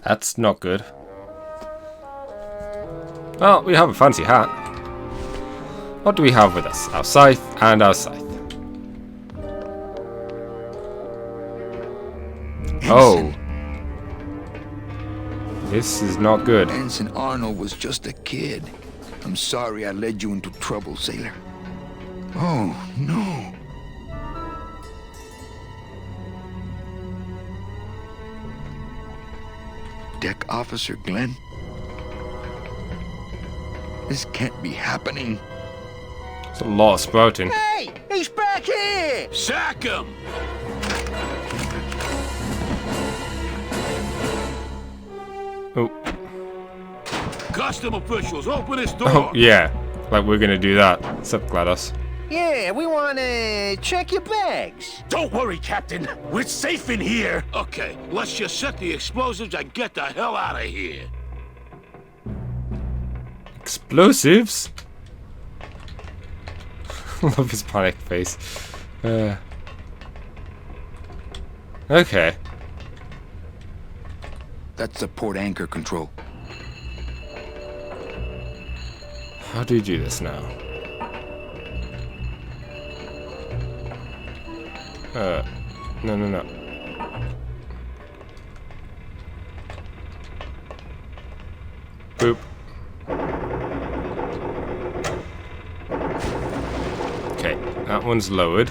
That's not good. Well, we have a fancy hat. What do we have with us? Our scythe and our scythe. Oh. This is not good. Ensign Arnold was just a kid. I'm sorry I led you into trouble, sailor. Oh, no. Deck Officer Glenn? This can't be happening. It's a lot of sprouting. Hey! He's back here! Sack him! Oh. Custom officials, open this door! Oh, yeah. Like we're gonna do that. What's up, GLaDOS? Yeah, we want to check your bags. Don't worry, Captain. We're safe in here. Okay, let's just set the explosives and get the hell out of here. Explosives? Love his panic face. Okay. That's the port anchor control. How do you do this now? No. Boop. Okay, that one's lowered.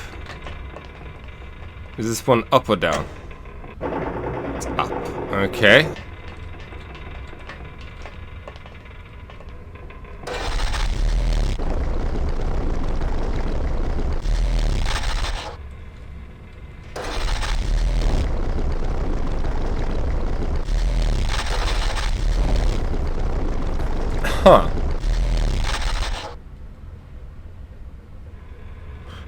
Is this one up or down? It's up. Okay. Huh.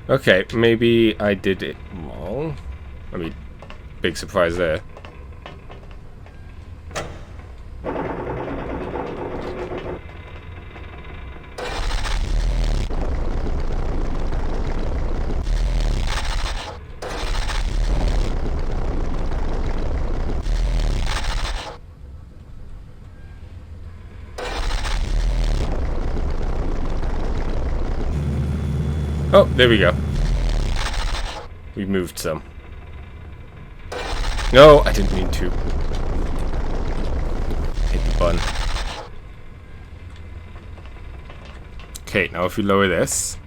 Okay, maybe I did it wrong. I mean, big surprise there. Oh, there we go. We moved some. No, I didn't mean to. Hit the button. Okay, now if we lower this.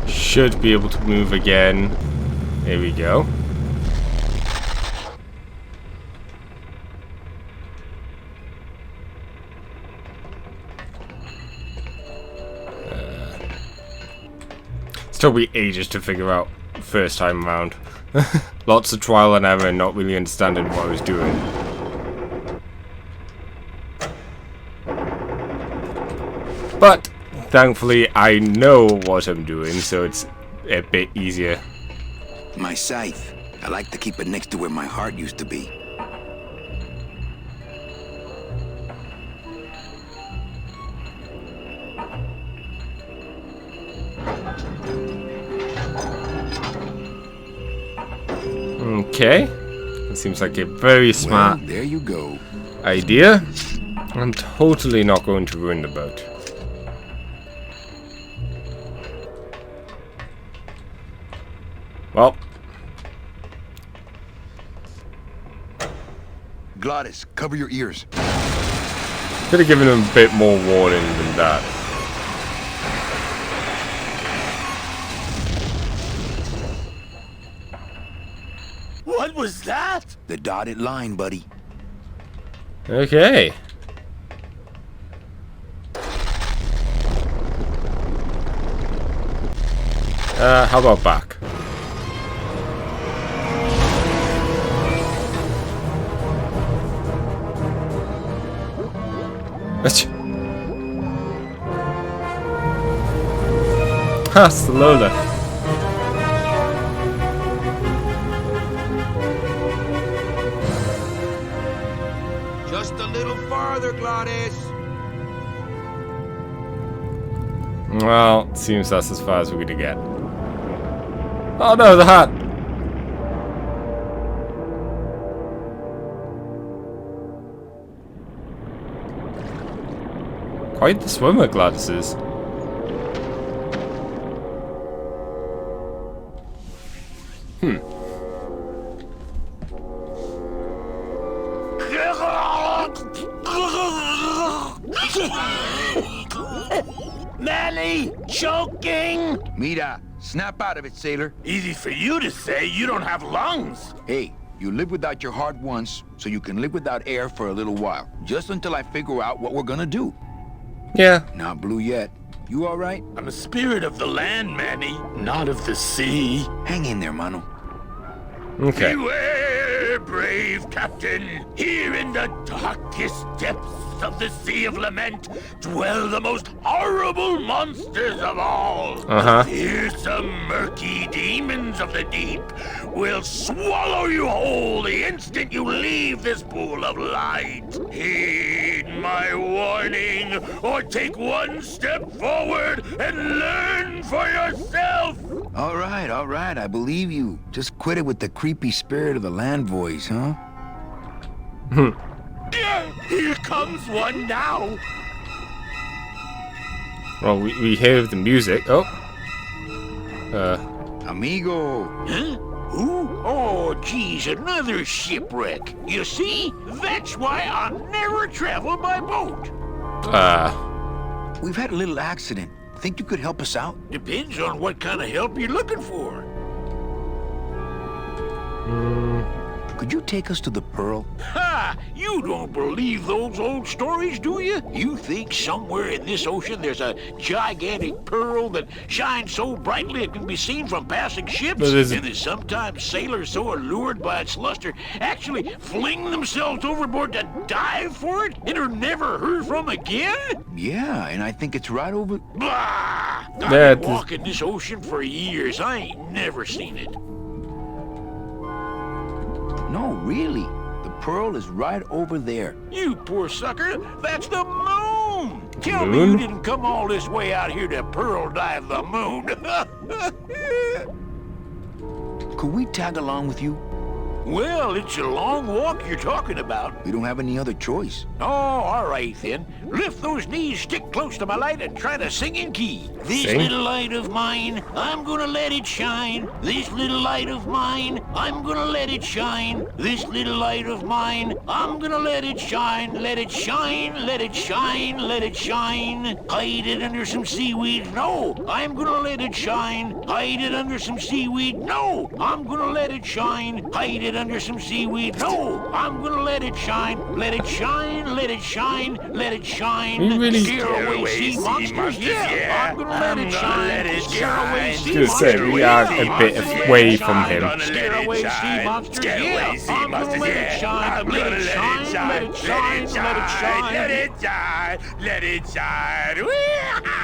Should be able to move again. There we go. Still be ages to figure out first time around. Lots of trial and error and not really understanding what I was doing. But thankfully I know what I'm doing, so it's a bit easier. My scythe. I like to keep it next to where my heart used to be. Okay. It seems like a very smart There you go. idea. I'm totally not going to ruin the boat. Well, GLaDOS, cover your ears. could have given him a bit more warning than that. What was that? The dotted line, buddy. Okay. How about back? Hasta Lola. Just a little farther, Gladys. Well, seems that's as far as we're gonna get. Oh no, the hat! Quite the swimmer, Gladys is. Manny, choking! Mira, snap out of it, sailor. Easy for you to say, you don't have lungs. Hey, you live without your heart once, so you can live without air for a little while. Just until I figure out what we're gonna do. Yeah. Not blue yet. You all right? I'm a spirit of the land, Manny, not of the sea. Hang in there, mano. Okay. Beware, brave captain. Here in the darkest depths of the Sea of Lament dwell the most horrible monsters of all. The fearsome, murky demons of the deep will swallow you whole the instant you leave this pool of light. Heed my warning, or take one step forward and learn for yourself. All right, I believe you. Just quit it with the creepy spirit of the land voice, huh? Here comes one now. Well, we hear the music. Oh. Amigo. Huh? Who? Oh, geez, another shipwreck. You see, that's why I never travel by boat. We've had a little accident. Think you could help us out? Depends on what kind of help you're looking for. Could you take us to the Pearl? Ha! You don't believe those old stories, do you? You think somewhere in this ocean there's a gigantic pearl that shines so brightly it can be seen from passing ships? And that sometimes sailors so allured by its luster actually fling themselves overboard to dive for it and are never heard from again? Yeah, and I think it's right over... Blah! I've been walking this ocean for years. I ain't never seen it. No, really. The Pearl is right over there. You poor sucker. That's the moon. Tell me you didn't come all this way out here to pearl dive the moon. Could we tag along with you? Well, it's a long walk you're talking about. We don't have any other choice. Oh, all right then. Lift those knees, stick close to my light, and try to sing in key. This little light of mine, I'm gonna let it shine. This little light of mine, I'm gonna let it shine. This little light of mine, I'm gonna let it shine. Let it shine, let it shine, let it shine. Hide it under some seaweed. No, I'm gonna let it shine. Hide it under some seaweed. No, I'm gonna let it shine. Hide it under some seaweed. No, I'm gonna let it shine. Let it shine, let it shine, let it shine. Really scare away sea monsters. Yeah, I'm gonna let it shine. Scare away sea Just say monsters. we are a bit away from him. Scare away sea monsters. Yeah, I'm gonna let it shine. Let it shine. Let it shine. Let it shine. Let it shine. Let it shine.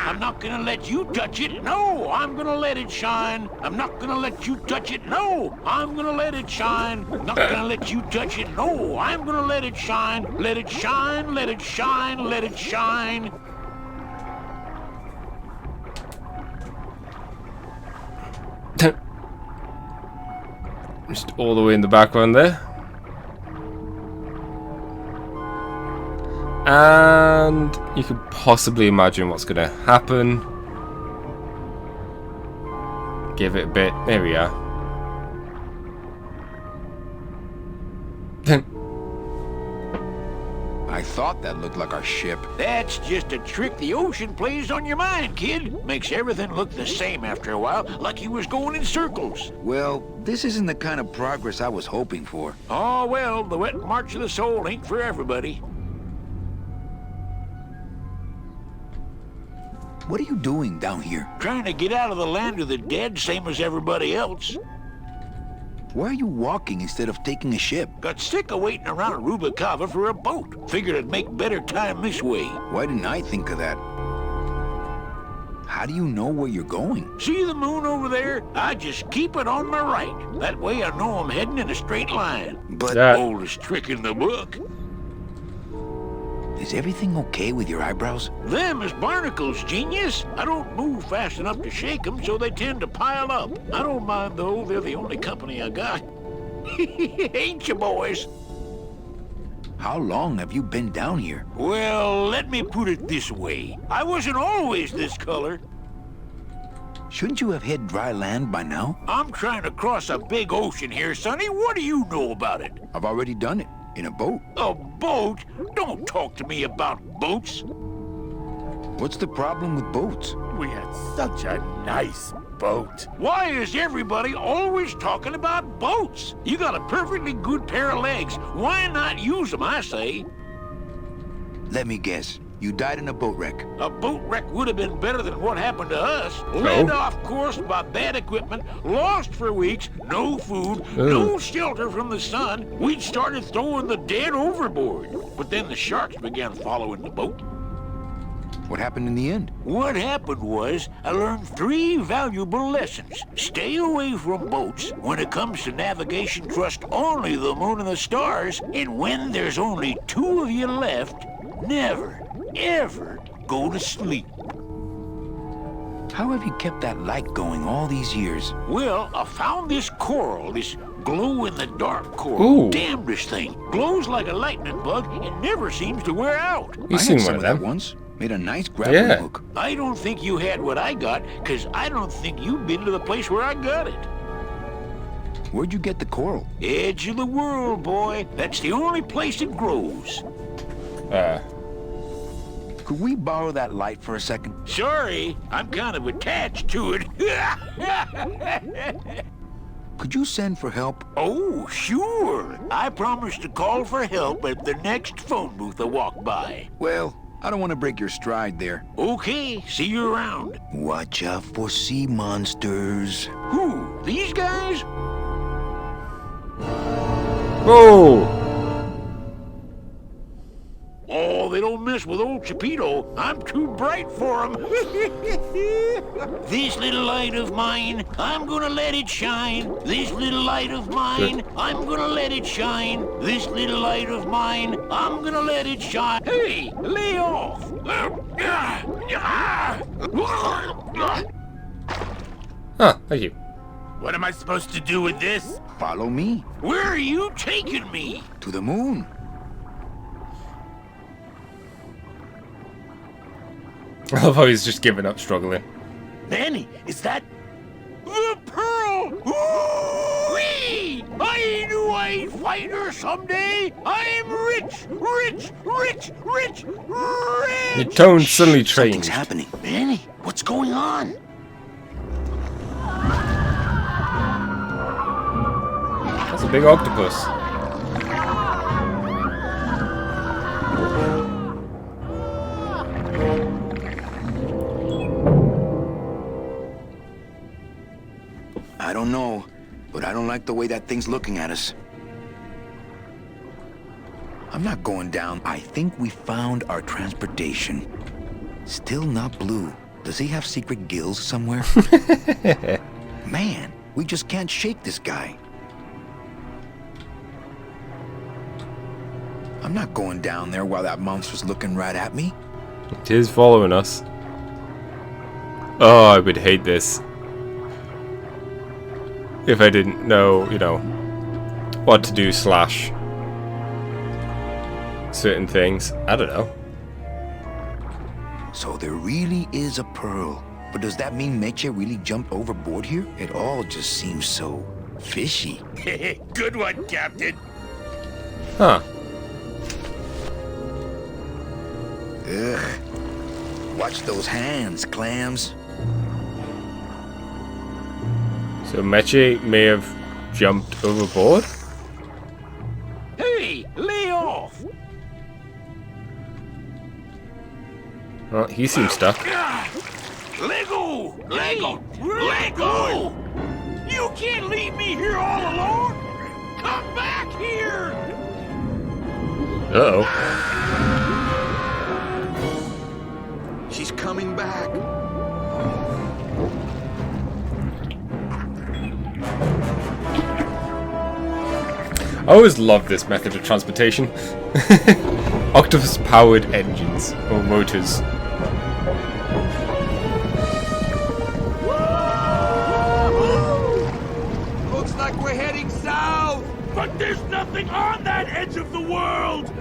I'm not gonna let you touch it. No, I'm gonna let it shine. I'm not gonna let you touch it. No, I'm gonna let it shine. Not gonna let you touch it. No, I'm gonna let it shine. Let it shine. Let it shine. Let it shine. Just all the way in the background there. And you could possibly imagine what's going to happen. Give it a bit. There we are. I thought that looked like our ship. That's just a trick the ocean plays on your mind, kid. Makes everything look the same after a while, like you was going in circles. Well, this isn't the kind of progress I was hoping for. Oh, well, the wet march of the soul ain't for everybody. What are you doing down here? Trying to get out of the land of the dead, same as everybody else. Why are you walking instead of taking a ship? Got sick of waiting around Rubacava for a boat. Figured I'd make better time this way. Why didn't I think of that? How do you know where you're going? See the moon over there? I just keep it on my right. That way I know I'm heading in a straight line. But... Yeah. Oldest trick in the book. Is everything okay with your eyebrows? Them is barnacles, genius. I don't move fast enough to shake them, so they tend to pile up. I don't mind, though. They're the only company I got. Ain't you, boys? How long have you been down here? Well, let me put it this way. I wasn't always this color. Shouldn't you have hit dry land by now? I'm trying to cross a big ocean here, Sonny. What do you know about it? I've already done it. In a boat. A boat? Don't talk to me about boats. What's the problem with boats? We had such a nice boat. Why is everybody always talking about boats? You got a perfectly good pair of legs. Why not use them, I say? Let me guess. You died in a boat wreck. A boat wreck would have been better than what happened to us. Led off course by bad equipment, lost for weeks, no food, no shelter from the sun. We'd started throwing the dead overboard. But then the sharks began following the boat. What happened in the end? What happened was, I learned 3 valuable lessons. Stay away from boats. When it comes to navigation, trust only the moon and the stars. And when there's only 2 of you left, never, ever go to sleep. How have you kept that light going all these years? Well, I found this coral, this glow-in-the-dark coral. Ooh. Damnedest thing. Glows like a lightning bug and never seems to wear out. You've I seen had some one of of that them. once. Made a nice grappling Yeah. hook. I don't think you had what I got, because I don't think you've been to the place where I got it. Where'd you get the coral? Edge of the world, boy. That's the only place it grows. Could we borrow that light for a second? Sorry, I'm kind of attached to it. Could you send for help? Oh, sure. I promise to call for help at the next phone booth I walk by. Well, I don't want to break your stride there. Okay, see you around. Watch out for sea monsters. Who? These guys? Whoa! Oh, they don't mess with old Chapito. I'm too bright for them. This little light of mine, I'm gonna let it shine. This little light of mine, I'm gonna let it shine. This little light of mine, I'm gonna let it shine. Hey, lay off. Huh, thank you. What am I supposed to do with this? Follow me. Where are you taking me? To the moon. I love how he's just giving up struggling. Nanny, is that... The pearl! Ooh-wee! I knew I'd find her someday! I'm rich! Rich! Rich! Rich! Rich! Your tone suddenly Something's changed. happening. Manny, what's going on? That's a big octopus. I don't know, but I don't like the way that thing's looking at us. I'm not going down. I think we found our transportation. Still not blue. Does he have secret gills somewhere? Man, we just can't shake this guy. I'm not going down there while that monster's looking right at me. It is following us. Oh, I would hate this. If I didn't know, you know, what to do / certain things. I don't know. So there really is a pearl. But does that mean Meche really jumped overboard here? It all just seems so fishy. Good one, Captain. Huh. Ugh. Watch those hands, clams. So Meche may have jumped overboard? Hey, lay off! Well, he seems stuck. Let go! Let go! Let go! You can't leave me here all alone! Come back here! Uh-oh. She's coming back. I always love this method of transportation. octopus-powered engines or motors. Looks like we're heading south! But there's nothing on that edge of the world!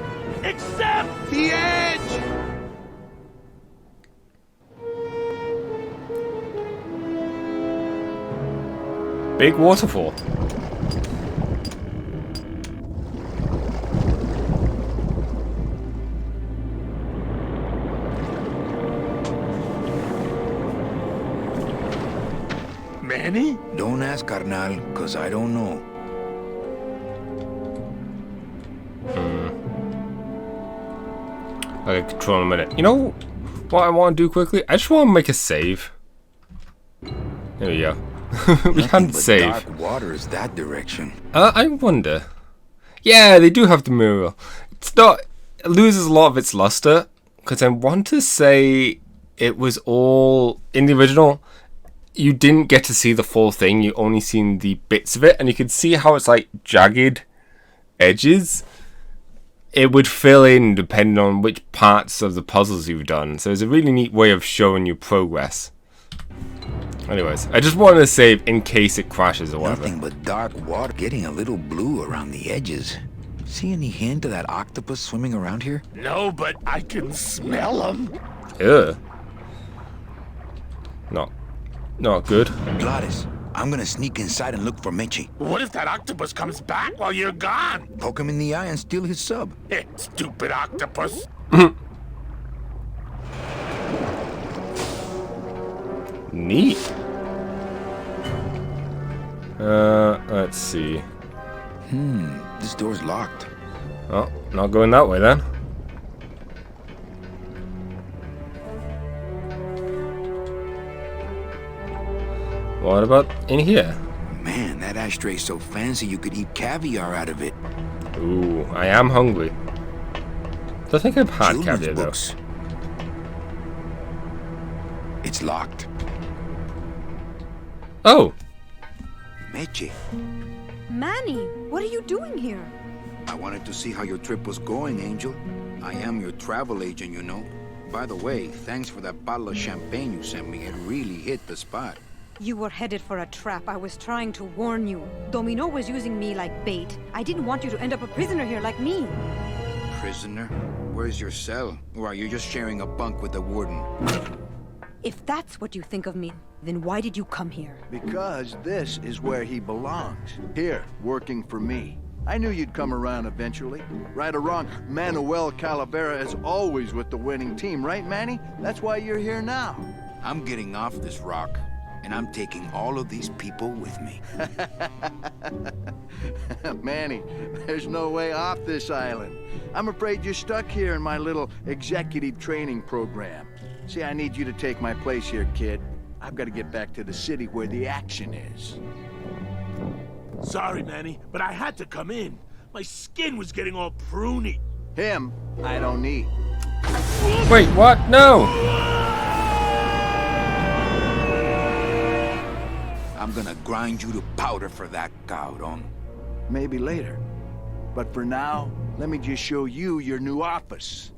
Except... The edge! Big waterfall. Manny? Don't ask, carnal, cause I don't know. Okay, control in a minute. You know what I want to do quickly? I just want to make a save. There we go. We Nothing can't but save. dark waters that direction. I wonder. Yeah, they do have the mural. It's not. It loses a lot of its luster because I want to say it was all in the original. You didn't get to see the full thing. You only seen the bits of it, and you could see how it's like jagged edges. It would fill in depending on which parts of the puzzles you've done. So it's a really neat way of showing you progress. Anyways, I just wanted to save in case it crashes or whatever. Nothing but dark water, getting a little blue around the edges. See any hint of that octopus swimming around here? No, but I can smell them. Ugh. Not good. Gladys, I'm gonna sneak inside and look for Meche. What if that octopus comes back while you're gone? Poke him in the eye and steal his sub. Stupid octopus. Neat. Let's see. This door's locked. Oh, not going that way then. What about in here? Man, that ashtray's so fancy you could eat caviar out of it. Ooh, I am hungry. I think I've had Children's caviar though. books. It's locked. Oh, Meche, Manny, what are you doing here? I wanted to see how your trip was going, Angel. I am your travel agent, you know. By the way, thanks for that bottle of champagne you sent me. It really hit the spot. You were headed for a trap. I was trying to warn you. Domino was using me like bait. I didn't want you to end up a prisoner here like me. Prisoner? Where's your cell? Or are you just sharing a bunk with the warden? If that's what you think of me, then why did you come here? Because this is where he belongs. Here, working for me. I knew you'd come around eventually. Right or wrong, Manuel Calavera is always with the winning team, right, Manny? That's why you're here now. I'm getting off this rock, and I'm taking all of these people with me. Manny, there's no way off this island. I'm afraid you're stuck here in my little executive training program. See, I need you to take my place here, kid. I've got to get back to the city where the action is. Sorry, Manny, but I had to come in. My skin was getting all pruny. Him, I don't need. wait, what? No! I'm gonna grind you to powder for that, cabrón. Maybe later. But for now, let me just show you your new office.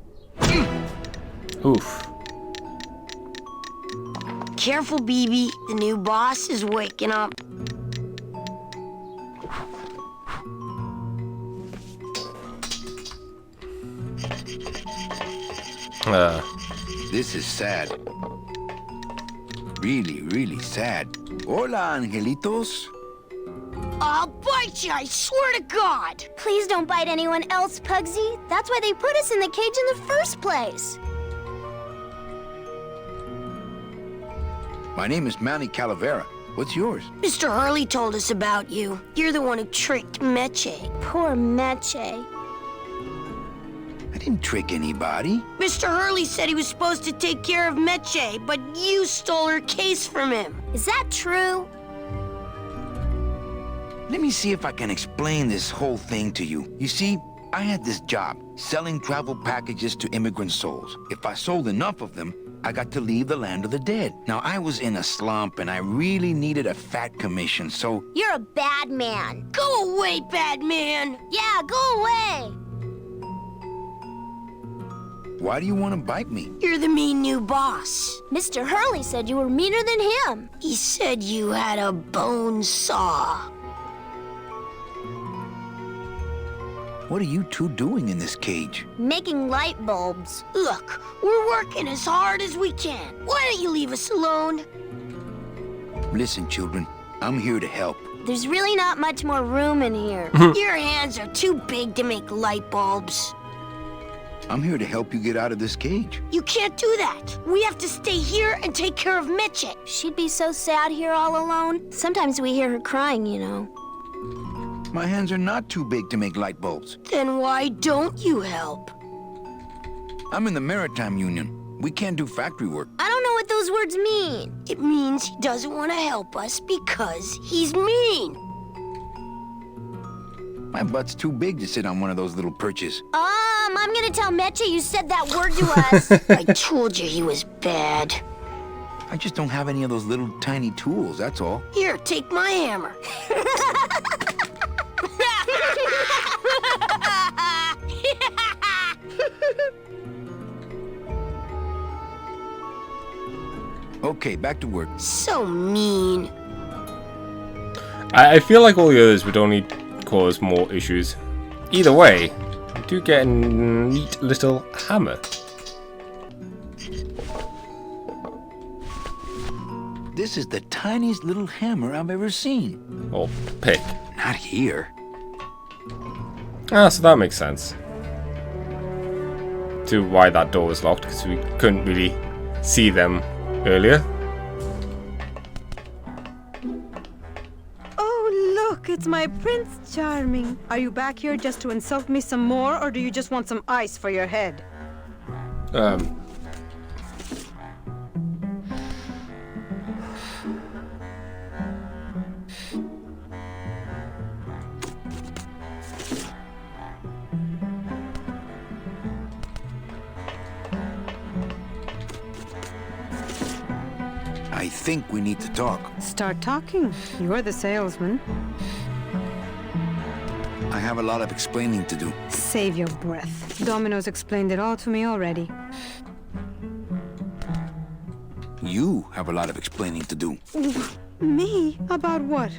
Oof. Careful, BB. The new boss is waking up. This is sad. Really, really sad. Hola, angelitos. I'll bite you, I swear to God. Please don't bite anyone else, Pugsy. That's why they put us in the cage in the first place. My name is Manny Calavera. What's yours? Mr. Hurley told us about you. You're the one who tricked Meche. Poor Meche. I didn't trick anybody. Mr. Hurley said he was supposed to take care of Meche, but you stole her case from him. Is that true? Let me see if I can explain this whole thing to you. You see, I had this job, selling travel packages to immigrant souls. If I sold enough of them, I got to leave the land of the dead. Now, I was in a slump, and I really needed a fat commission, so... You're a bad man. Go away, bad man. Yeah, go away. Why do you want to bite me? You're the mean new boss. Mr. Hurley said you were meaner than him. He said you had a bone saw. What are you two doing in this cage? Making light bulbs. Look, we're working as hard as we can. Why don't you leave us alone? Listen, children, I'm here to help. There's really not much more room in here. Your hands are too big to make light bulbs. I'm here to help you get out of this cage. You can't do that. We have to stay here and take care of Meche. She'd be so sad here all alone. Sometimes we hear her crying, you know. My hands are not too big to make light bulbs. Then why don't you help? I'm in the Maritime Union. We can't do factory work. I don't know what those words mean. It means he doesn't want to help us because he's mean. My butt's too big to sit on one of those little perches. I'm gonna tell Meche you said that word to us. I told you he was bad. I just don't have any of those little tiny tools, that's all. Here, take my hammer. Okay, back to work. So mean. I feel like all the others would only cause more issues. Either way, you do get a neat little hammer. This is the tiniest little hammer I've ever seen. Or pick. Not here. Ah, so that makes sense. To why that door was locked, because we couldn't really see them earlier. Oh, look, it's my Prince Charming. Are you back here just to insult me some more, or do you just want some ice for your head? I think we need to talk. Start talking. You're the salesman. I have a lot of explaining to do. Save your breath. Domino's explained it all to me already. You have a lot of explaining to do. Me? About what?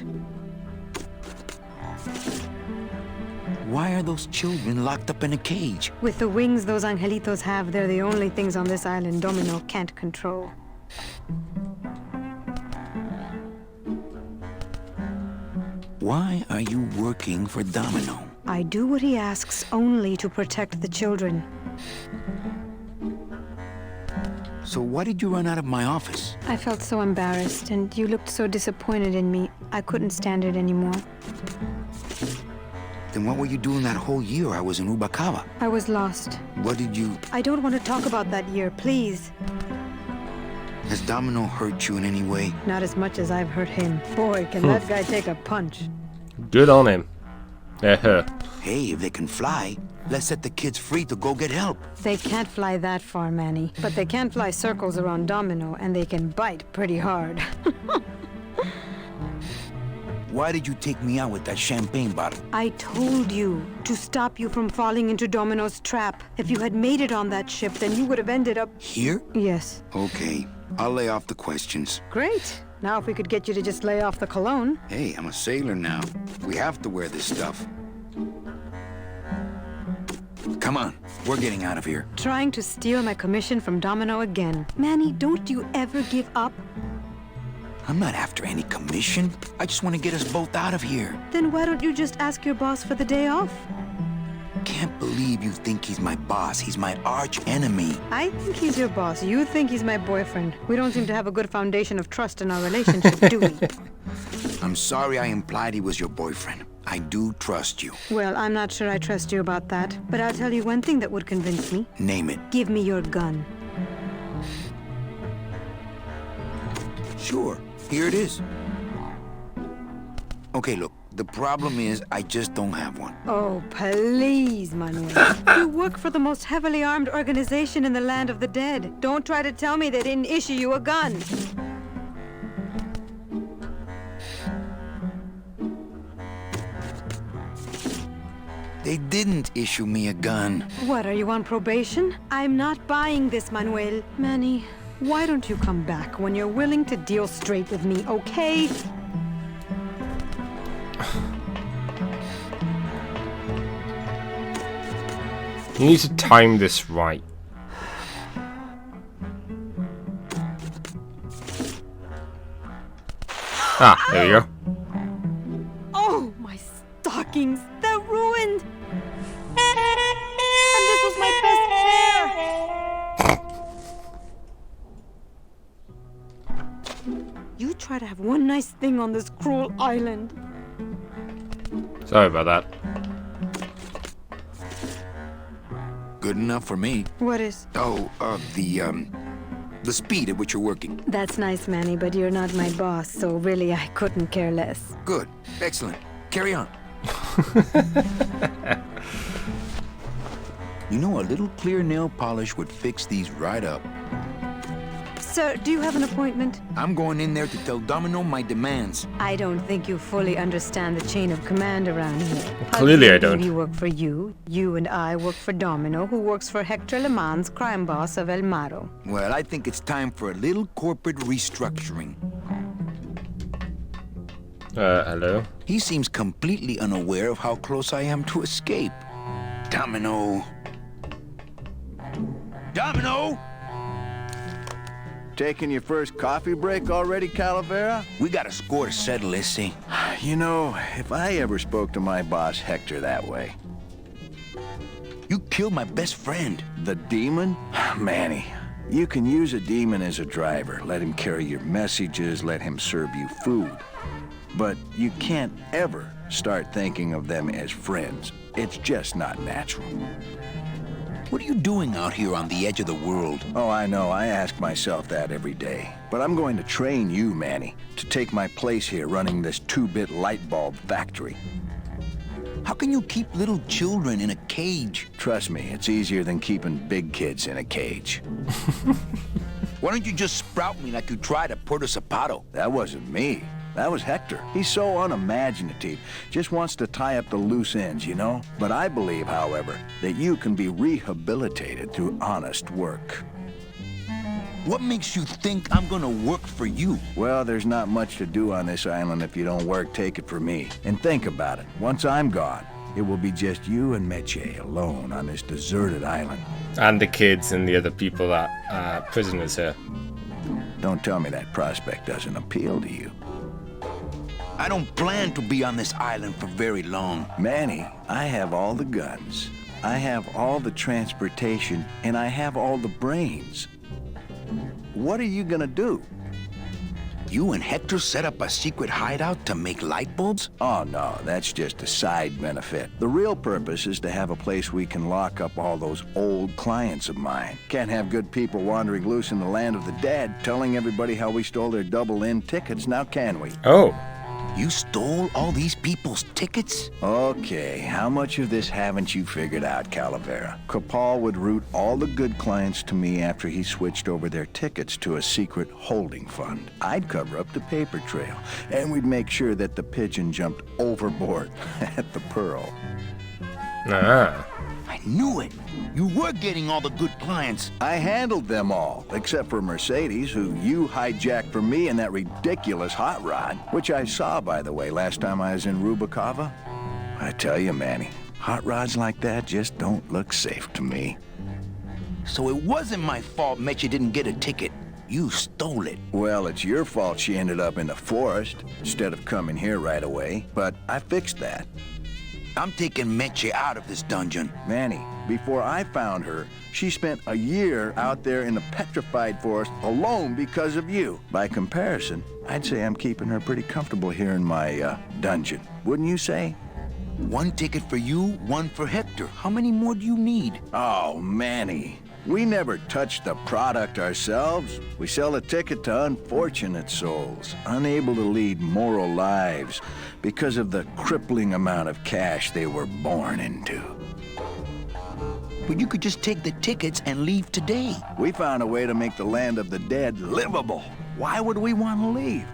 Why are those children locked up in a cage? With the wings those angelitos have, they're the only things on this island Domino can't control. Why are you working for Domino? I do what he asks only to protect the children. So why did you run out of my office? I felt so embarrassed, and you looked so disappointed in me. I couldn't stand it anymore. Then what were you doing that whole year I was in Ubacaba? I was lost. What did you... I don't want to talk about that year, please. Has Domino hurt you in any way? Not as much as I've hurt him. Boy, can that guy take a punch. Good on him. Her. Hey, if they can fly, let's set the kids free to go get help. They can't fly that far, Manny. But they can fly circles around Domino, and they can bite pretty hard. Why did you take me out with that champagne bottle? I told you to stop you from falling into Domino's trap. If you had made it on that ship, then you would have ended up... Here? Yes. Okay, I'll lay off the questions. Great. Now if we could get you to just lay off the cologne. Hey, I'm a sailor now. We have to wear this stuff. Come on, we're getting out of here. Trying to steal my commission from Domino again. Manny, don't you ever give up? I'm not after any commission. I just want to get us both out of here. Then why don't you just ask your boss for the day off? Can't believe you think he's my boss. He's my arch enemy. I think he's your boss. You think he's my boyfriend. We don't seem to have a good foundation of trust in our relationship, do we? I'm sorry I implied he was your boyfriend. I do trust you. Well, I'm not sure I trust you about that. But I'll tell you one thing that would convince me. Name it. Give me your gun. Sure. Here it is. Okay, look. The problem is, I just don't have one. Oh, please, Manuel. You work for the most heavily armed organization in the land of the dead. Don't try to tell me they didn't issue you a gun. They didn't issue me a gun. What, are you on probation? I'm not buying this, Manuel. Manny, why don't you come back when you're willing to deal straight with me, okay? You need to time this right. Ah, there we go. Oh, my stockings, they're ruined! And this was my best pair! You try to have one nice thing on this cruel island. Sorry about that. Good enough for me. What is? Oh, the speed at which you're working. That's nice, Manny, but you're not my boss, so really I couldn't care less. Good. Excellent. Carry on. You know, a little clear nail polish would fix these right up. Sir, do you have an appointment? I'm going in there to tell Domino my demands. I don't think you fully understand the chain of command around here. Clearly I don't. You work for you and I work for Domino, who works for Hector Le Mans, crime boss of El Maro. Well, I think it's time for a little corporate restructuring. Hello? He seems completely unaware of how close I am to escape. Domino. Domino! Taking your first coffee break already, Calavera? We got a score to settle, Issy. You know, if I ever spoke to my boss Hector that way. You killed my best friend. The demon? Manny, you can use a demon as a driver. Let him carry your messages, let him serve you food. But you can't ever start thinking of them as friends. It's just not natural. What are you doing out here on the edge of the world? Oh, I know. I ask myself that every day. But I'm going to train you, Manny, to take my place here running this 2-bit light bulb factory. How can you keep little children in a cage? Trust me, it's easier than keeping big kids in a cage. Why don't you just sprout me like you tried at Puerto Zapato? That wasn't me. That was Hector. He's so unimaginative. Just wants to tie up the loose ends, you know? But I believe, however, that you can be rehabilitated through honest work. What makes you think I'm gonna work for you? Well, there's not much to do on this island if you don't work, take it from me. And think about it. Once I'm gone, it will be just you and Meche alone on this deserted island. And the kids and the other people that are prisoners here. Don't tell me that prospect doesn't appeal to you. I don't plan to be on this island for very long. Manny, I have all the guns. I have all the transportation, and I have all the brains. What are you gonna do? You and Hector set up a secret hideout to make light bulbs? Oh, no, that's just a side benefit. The real purpose is to have a place we can lock up all those old clients of mine. Can't have good people wandering loose in the land of the dead, telling everybody how we stole their double-in tickets, now can we? Oh. You stole all these people's tickets? Okay, how much of this haven't you figured out, Calavera? Capal would route all the good clients to me after he switched over their tickets to a secret holding fund. I'd cover up the paper trail, and we'd make sure that the pigeon jumped overboard at the Pearl. Ah. I knew it. You were getting all the good clients. I handled them all, except for Mercedes, who you hijacked from me in that ridiculous hot rod, which I saw, by the way, last time I was in Rubacava. I tell you, Manny, hot rods like that just don't look safe to me. So it wasn't my fault Meche didn't get a ticket. You stole it. Well, it's your fault she ended up in the forest instead of coming here right away, but I fixed that. I'm taking Meche out of this dungeon. Manny, before I found her, she spent a year out there in the petrified forest alone because of you. By comparison, I'd say I'm keeping her pretty comfortable here in my dungeon. Wouldn't you say? One ticket for you, one for Hector. How many more do you need? Oh, Manny. We never touch the product ourselves. We sell a ticket to unfortunate souls, unable to lead moral lives because of the crippling amount of cash they were born into. But you could just take the tickets and leave today. We found a way to make the land of the dead livable. Why would we want to leave?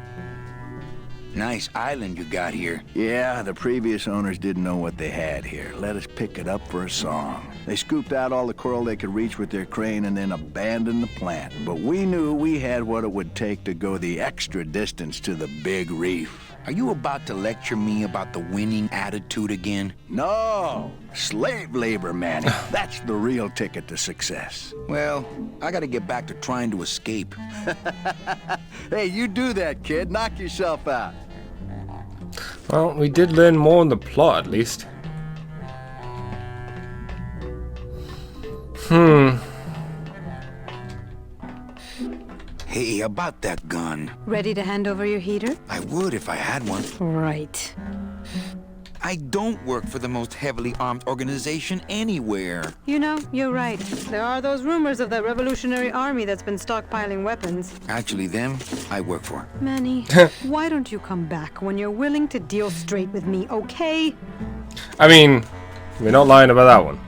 Nice island you got here. Yeah, the previous owners didn't know what they had here. Let us pick it up for a song. They scooped out all the coral they could reach with their crane and then abandoned the plant. But we knew we had what it would take to go the extra distance to the big reef. Are you about to lecture me about the winning attitude again? No! Slave labor, Manny. That's the real ticket to success. Well, I gotta get back to trying to escape. Hey, you do that, kid. Knock yourself out. Well, we did learn more in the plot, at least. Hey, about that gun. Ready to hand over your heater? I would if I had one. Right. I don't work for the most heavily armed organization anywhere. You know, you're right. There are those rumors of that Revolutionary Army that's been stockpiling weapons. Actually, them, I work for. Manny, why don't you come back when you're willing to deal straight with me, okay? I mean, we're not lying about that one.